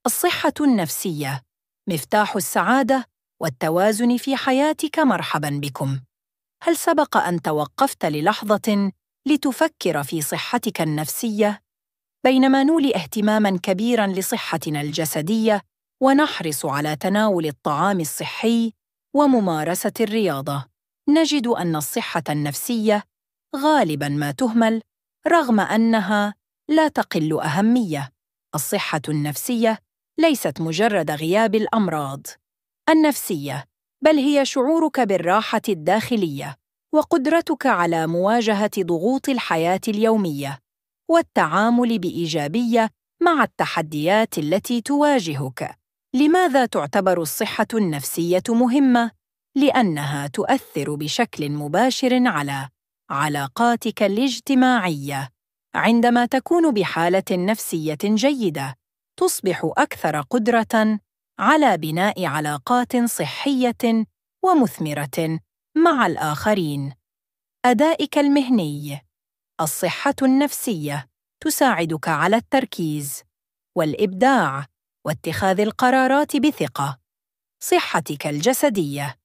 الصحة النفسية مفتاح السعادة والتوازن في حياتك. مرحباً بكم. هل سبق أن توقفت للحظة لتفكر في صحتك النفسية؟ بينما نولي اهتماماً كبيراً لصحتنا الجسدية ونحرص على تناول الطعام الصحي وممارسة الرياضة، نجد أن الصحة النفسية غالباً ما تهمل رغم أنها لا تقل أهمية. الصحة النفسية ليست مجرد غياب الأمراض النفسية، بل هي شعورك بالراحة الداخلية وقدرتك على مواجهة ضغوط الحياة اليومية والتعامل بإيجابية مع التحديات التي تواجهك. لماذا تعتبر الصحة النفسية مهمة؟ لأنها تؤثر بشكل مباشر على علاقاتك الاجتماعية. عندما تكون بحالة نفسية جيدة، تصبح أكثر قدرة على بناء علاقات صحية ومثمرة مع الآخرين. أدائك المهني. الصحة النفسية تساعدك على التركيز والإبداع واتخاذ القرارات بثقة. صحتك الجسدية.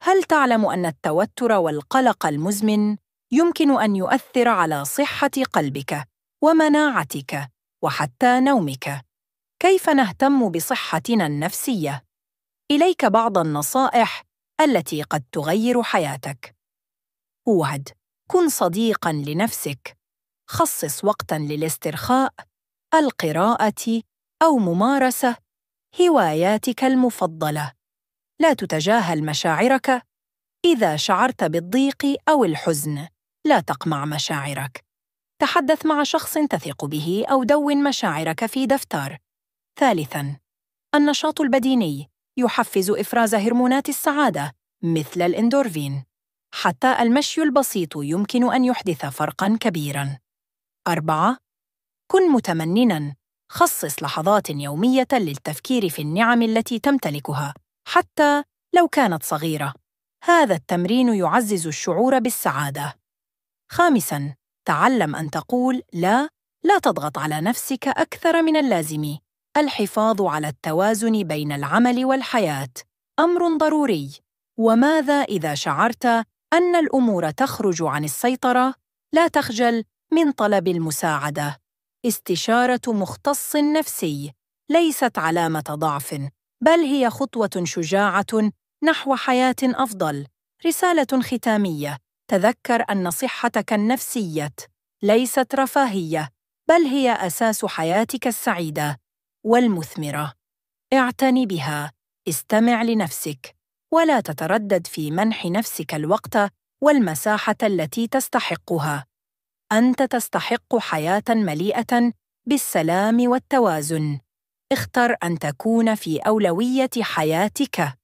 هل تعلم أن التوتر والقلق المزمن يمكن أن يؤثر على صحة قلبك ومناعتك وحتى نومك؟ كيف نهتم بصحتنا النفسية؟ إليك بعض النصائح التي قد تغير حياتك. 1. كن صديقاً لنفسك. خصص وقتاً للاسترخاء، القراءة أو ممارسة هواياتك المفضلة. لا تتجاهل مشاعرك. إذا شعرت بالضيق أو الحزن، لا تقمع مشاعرك. تحدث مع شخص تثق به أو دون مشاعرك في دفتر. 3. النشاط البدني يحفز إفراز هرمونات السعادة مثل الإندورفين. حتى المشي البسيط يمكن أن يحدث فرقاً كبيراً. 4. كن متمنناً. خصص لحظات يومية للتفكير في النعم التي تمتلكها حتى لو كانت صغيرة. هذا التمرين يعزز الشعور بالسعادة. 5. تعلم أن تقول لا تضغط على نفسك أكثر من اللازم. الحفاظ على التوازن بين العمل والحياة أمر ضروري. وماذا إذا شعرت أن الأمور تخرج عن السيطرة؟ لا تخجل من طلب المساعدة. استشارة مختص نفسي ليست علامة ضعف، بل هي خطوة شجاعة نحو حياة أفضل. رسالة ختامية: تذكر أن صحتك النفسية ليست رفاهية، بل هي أساس حياتك السعيدة والمثمرة. اعتنِ بها، استمع لنفسك، ولا تتردد في منح نفسك الوقت والمساحة التي تستحقها. أنت تستحق حياة مليئة بالسلام والتوازن. اختر أن تكون في أولوية حياتك.